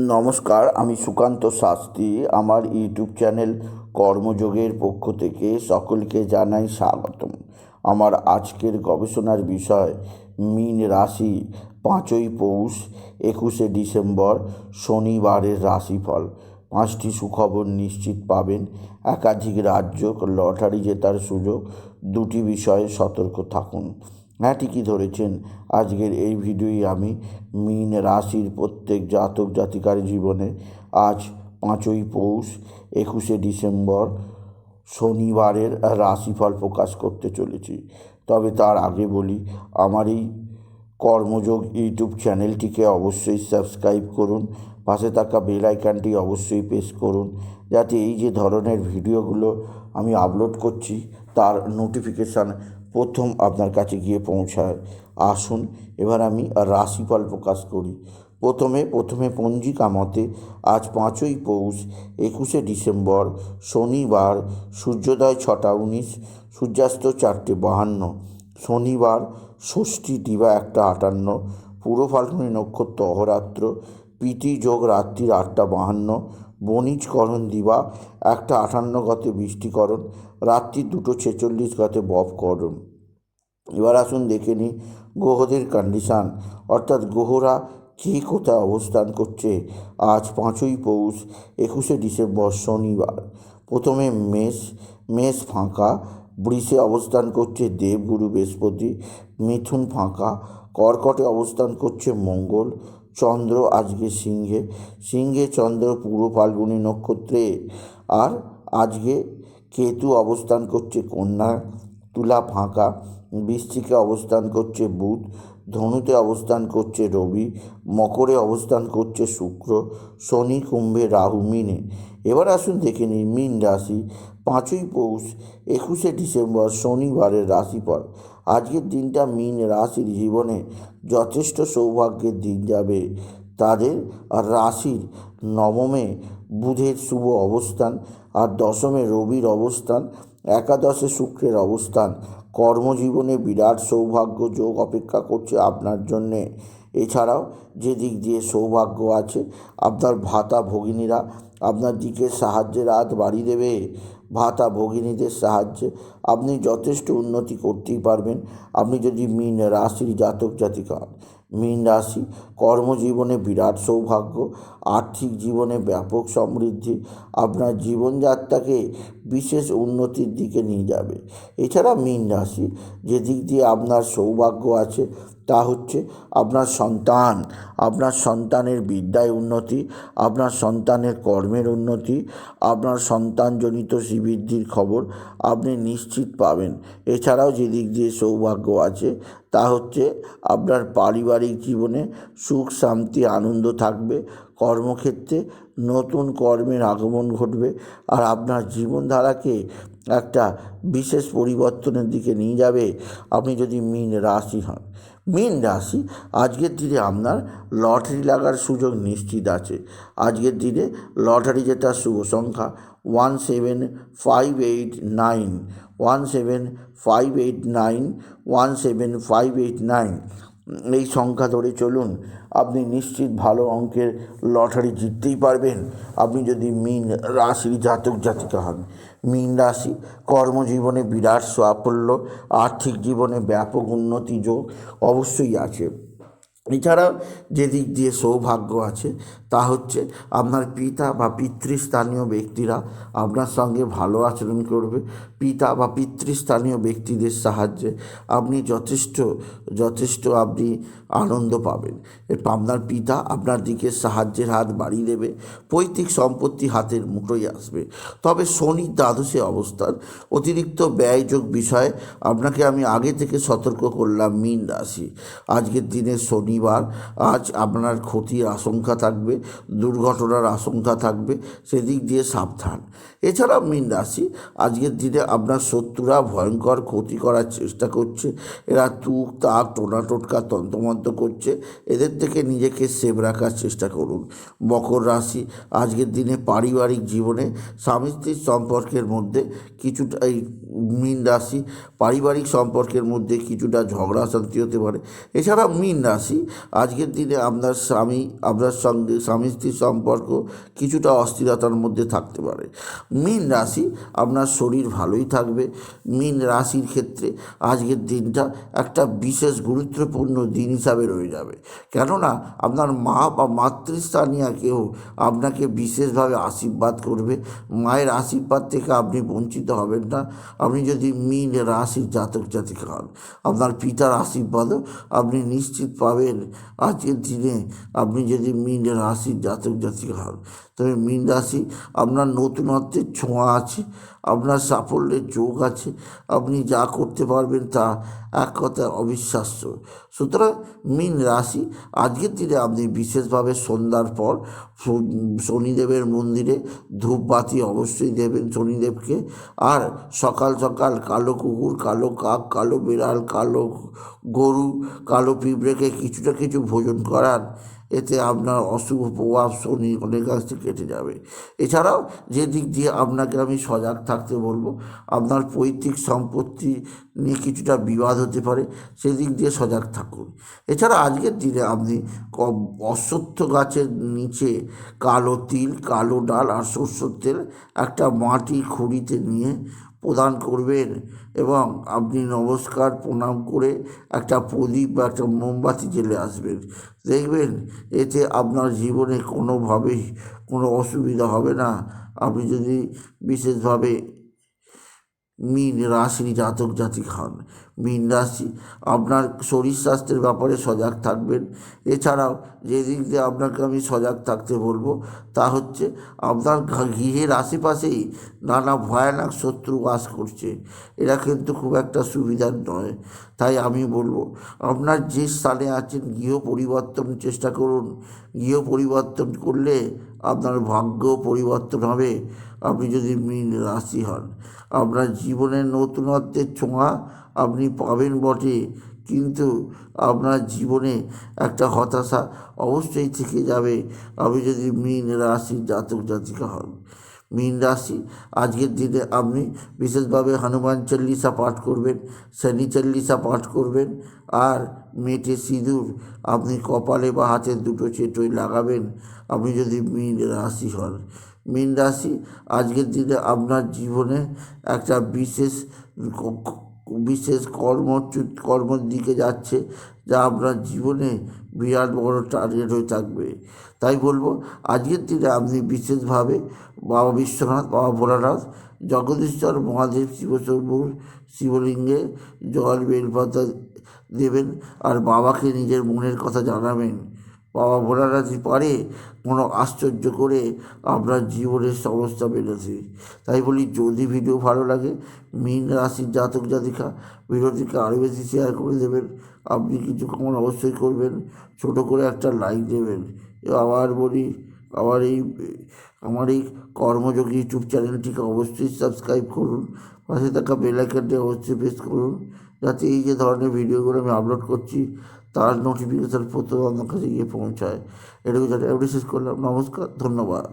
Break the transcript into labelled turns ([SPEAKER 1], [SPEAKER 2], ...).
[SPEAKER 1] নমস্কার, আমি সুকান্ত শাস্ত্রী। আমার ইউটিউব চ্যানেল কর্মযোগের পক্ষ থেকে সকলকে জানাই স্বাগতম। আমার আজকের গবেষণার বিষয় মীন রাশি 5ই পৌষ 21শে ডিসেম্বর শনিবারের রাশিফল। 5টি সুখবর নিশ্চিত পাবেন, একাধিক রাজ্য লটারি জেতার সুযোগ, 2টি বিষয়ে সতর্ক থাকুন। হ্যাঁ, ঠিকই ধরেছেন। আজকের এই ভিডিওই আমি মীন রাশির প্রত্যেক জাতক জাতিকার জীবনে আজ 5ই পৌষ 21শে ডিসেম্বর শনিবারের রাশিফল প্রকাশ করতে চলেছি। তবে তার আগে বলি, আমার এই কর্মযোগ ইউটিউব চ্যানেলটিকে অবশ্যই সাবস্ক্রাইব করুন, পাশে থাকা বেল আইকনটি অবশ্যই প্রেস করুন, যাতে এই যে ধরনের ভিডিওগুলো আমি আপলোড করছি তার নোটিফিকেশান প্রথম আপনার কাছে গিয়ে পৌঁছায়। আসুন এবার আমি রাশিফল প্রকাশ করি। প্রথমে পঞ্জিকা মতে আজ 5ই পৌষ 21শে ডিসেম্বর শনিবার, সূর্যোদয় 6টা 19, সূর্যাস্ত 4টে 52, শনিবার, ষষ্ঠী দিবা 1টা 58, পূর্ব ফাল্গুনী নক্ষত্র অহরাত্র, প্রীতি যোগ রাত্রির 8টা 52, বণিজকরণ দিবা 1টা 58 গতে বৃষ্টিকরণ, রাত্রি 2টো 46 গতে বপকরণ। এবার আসুন দেখে নিই গ্রহদের কন্ডিশান, অর্থাৎ গ্রহরা কে কোথায় অবস্থান করছে আজ 5ই পৌষ 21শে ডিসেম্বর শনিবার। প্রথমে মেষ ফাঁকা, বৃষে অবস্থান করছে দেবগুরু বৃহস্পতি, মিথুন ফাঁকা, কর্কটে অবস্থান করছে মঙ্গল, চন্দ্র আজকে সিংহে চন্দ্র পূর্ব ফাল্গুনী নক্ষত্রে, আর আজকে কেতু অবস্থান করছে কন্যা, তুলা ফাঁকা, বৃশ্চিকে অবস্থান করছে বুধ, ধনুতে অবস্থান করছে রবি, মকরে অবস্থান করছে শুক্র, শনি, কুম্ভে রাহু, মিনে। এবার আসুন দেখে নিই মীন রাশি 5ই পৌষ 21শে ডিসেম্বর শনিবারের রাশিফল। আজকের দিনটা মীন রাশির জীবনে যথেষ্ট সৌভাগ্যের দিন যাবে। তাদের রাশির নবমে বুধের শুভ অবস্থান, আর দশমে রবির অবস্থান, একাদশে শুক্রের অবস্থান। কর্মজীবনে বিরাট সৌভাগ্য যোগ অপেক্ষা করছে আপনার জন্যে। এছাড়াও যে দিক দিয়ে সৌভাগ্য আছে, আপনার ভাতা ভগিনীরা আপনার দিকে সাহায্যের হাত বাড়িয়ে দেবে। ভাতা ভগিনীদের সাহায্যে আপনি যথেষ্ট উন্নতি করতেই পারবেন, আপনি যদি মীন রাশির জাতক জাতিকা হন। মীন রাশি কর্মজীবনে বিরাট সৌভাগ্য, আর্থিক জীবনে ব্যাপক সমৃদ্ধি আপনার জীবনযাত্রাকে বিশেষ উন্নতির দিকে নিয়ে যাবে। এছাড়া মীন রাশি যে দিক দিয়ে আপনার সৌভাগ্য আছে তা হচ্ছে আপনার সন্তানের বিদ্যায় উন্নতি, আপনার সন্তানের কর্মের উন্নতি, আপনার সন্তানজনিত শ্রীবৃদ্ধির খবর আপনি নিশ্চিত পাবেন। এছাড়াও যে দিক দিয়ে সৌভাগ্য আছে তা হচ্ছে আপনার পারিবারিক জীবনে সুখ শান্তি আনন্দ থাকবে, কর্মক্ষেত্রে নতুন কর্মের আগমন ঘটবে, আর আপনার জীবনধারাকে একটা বিশেষ পরিবর্তনের দিকে নিয়ে যাবে আপনি যদি মীন রাশি হন। মীন রাশি আজকের দিনে আপনার লটারি লাগার সুযোগ নিশ্চিত আছে। আজকের দিনে লটারি জেতার শুভ সংখ্যা 17589, 17589, 17589। এই সংখ্যা ধরে চলুন, আপনি নিশ্চিত ভালো অঙ্কের লটারি জিততেই পারবেন আপনি যদি মীন রাশির জাতক জাতিকা হন। মীন রাশি কর্মজীবনে বিরাট সাফল্য, আর্থিক জীবনে ব্যাপক উন্নতি যোগ অবশ্যই আছে। এছাড়াও যে দিক দিয়ে সৌভাগ্য আছে তা হচ্ছে আপনার পিতা বা পিতৃস্থানীয় ব্যক্তিরা আপনার সঙ্গে ভালো আচরণ করবে। পিতা বা পিতৃস্থানীয় ব্যক্তিদের সাহায্যে আপনি যথেষ্ট আপনি আনন্দ পাবেন। আপনার পিতা আপনার দিকে সাহায্যের হাত বাড়িয়ে দেবে, পৈতৃক সম্পত্তি হাতের মুঠোয় আসবে। তবে শনির দ্বাদশে অবস্থান অতিরিক্ত ব্যয়যোগ বিষয়ে আপনাকে আমি আগে থেকে সতর্ক করলাম। মীন রাশি আজকের দিনে শনিবার, আজ আপনার ক্ষতির আশঙ্কা থাকবে, দুর্ঘটনার আশঙ্কা থাকবে, সেদিক দিয়ে সাবধান। এছাড়া মীন রাশি আজকের দিনে আপনার শত্রুরা ভয়ঙ্কর ক্ষতি করার চেষ্টা করছে, এরা তুক তাক টোনা টোটকা তন্ত্রমন্ত্র করছে, এদের থেকে নিজেকে সেভ রাখার চেষ্টা করুন। মকর রাশি আজকের দিনে পারিবারিক জীবনে স্বামী স্ত্রীর সম্পর্কের মধ্যে কিছুটা মীন রাশি পারিবারিক সম্পর্কের মধ্যে কিছুটা ঝগড়া শান্তি হতে পারে। এছাড়া মীন রাশি আজকের দিনে আপনার সঙ্গে স্বামী স্ত্রীর সম্পর্ক কিছুটা অস্থিরতার মধ্যে থাকতে পারে। মীন রাশি, আপনার শরীর ভালোই থাকবে। মীন রাশির ক্ষেত্রে আজকের দিনটা একটা বিশেষ গুরুত্বপূর্ণ দিন হিসাবে রয়ে যাবে, কেননা আপনার মা বা মাতৃস্থানীয় কেউ আপনাকে বিশেষভাবে আশীর্বাদ করবে। মায়ের আশীর্বাদ থেকে আপনি বঞ্চিত হবেন না। আপনি যদি মীন রাশির জাতক জাতিকা হন, আপনার পিতার আশীর্বাদও আপনি নিশ্চিত পাবেন আজকের দিনে। আপনি যদি মীন রাশির জাতক জাতিকা হন, তবে মীন রাশি, আপনার নতুনত্বের ছোঁয়া আছে, আপনার সাফল্যের যোগ আছে, আপনি যা করতে পারবেন তা এক কথায় অবিশ্বাস্য। সুতরাং মীন রাশি, আজকের দিনে আপনি বিশেষভাবে সন্ধ্যার পর শনিদেবের মন্দিরে ধূপবাতি অবশ্যই দেবেন শনিদেবকে। আর সকাল সকাল কালো কুকুর, কালো কাক, কালো বিড়াল, কালো গরু, কালো পিঁপড়েকে কিছু ভোজন করান। এতে আপনার অশুভ প্রভাব শনি অনেক কাছ থেকে কেটে যাবে। এছাড়াও যে দিক দিয়ে আপনাকে আমি সজাগ থাকতে বলবো, আপনার পৈতৃক সম্পত্তি নিয়ে কিছুটা বিবাদ হতে পারে, সেদিক দিয়ে সজাগ থাকুন। এছাড়া আজকের দিনে আপনি অশ্বত্থ গাছের নিচে কালো তিল, কালো ডাল আর সরষের তেল একটা মাটি খুঁড়িতে নিয়ে প্রদান করবেন, এবং আপনি নমস্কার প্রণাম করে একটা প্রদীপ বা একটা মোমবাতি জ্বেলে আসবেন। দেখবেন এতে আপনার জীবনে কোনোভাবেই কোনো অসুবিধা হবে না। আপনি যদি বিশেষভাবে মীন রাশির জাতক জাতিক হন, মীন রাশি, আপনার শরীর স্বাস্থ্যের ব্যাপারে সজাগ থাকবেন। এছাড়াও যে দিক দিয়ে আপনাকে আমি সজাগ থাকতে বলবো তা হচ্ছে, আপনার গৃহের আশেপাশেই নানা ভয়ানক শত্রু বাস করছে। এরা কিন্তু খুব একটা সুবিধার নয়। তাই আমি বলবো, আপনার যে স্থানে আছেন গৃহ পরিবর্তনের চেষ্টা করুন। গৃহ পরিবর্তন করলে আপনার ভাগ্য পরিবর্তন হবে। আপনি যদি মীন রাশি হন, আপনার জীবনের নতুনত্বের ছোঁয়া আপনি পাবেন বটে, কিন্তু আপনার জীবনে একটা হতাশা অবশ্যই থেকে যাবে। আপনি যদি মীন রাশির জাতক জাতিকা হন, মীন রাশি, আজকের দিনে আপনি বিশেষভাবে হনুমান চল্লিশা পাঠ করবেন, শনি চল্লিশা পাঠ করবেন, আর মেটে সিঁদুর আপনি কপালে বা হাতের দুটো চেটোয় লাগাবেন। আপনি যদি মীন রাশি হন, মীন রাশি, আজকের দিনে আপনার জীবনে একটা বিশেষ কর্মর দিকে যাচ্ছে, যা আপনার জীবনে বিরাট বড় টার্গেট হয়ে থাকবে। তাই বলবো, আজকের দিনে আপনি বিশেষভাবে বাবা বিশ্বনাথ, বাবা ভোলানাথ, জগদীশ্বর মহাদেব, শিবলিঙ্গে জল বেলপাতা দেবেন, আর বাবাকে নিজের মনের কথা জানাবেন। বাবা ভোলানাথ পারে কোনো আশ্চর্য করে আপনার জীবনের সমস্যা মেটাতে। তাই বলি, যদি ভিডিও ভালো লাগে, মীন রাশির জাতক জাতিকা, ভিডিওটিকে আরও বেশি শেয়ার করে দেবেন। আপনি কিছু কমেন্ট অবশ্যই করবেন, ছোটো করে একটা লাইক দেবেন। আবার বলি, আমার এই কর্মযোগী ইউটিউব চ্যানেলটিকে অবশ্যই সাবস্ক্রাইব করুন। পাশে থাকা বেল আইকনটি অবশ্যই প্রেস করুন, যাতে এই যে ধরনের ভিডিওগুলো আমি আপলোড করছি তার নোটিফিকেশান প্রথম আপনার কাছে গিয়ে পৌঁছায়। এটুকু শেষ করলাম। নমস্কার, ধন্যবাদ।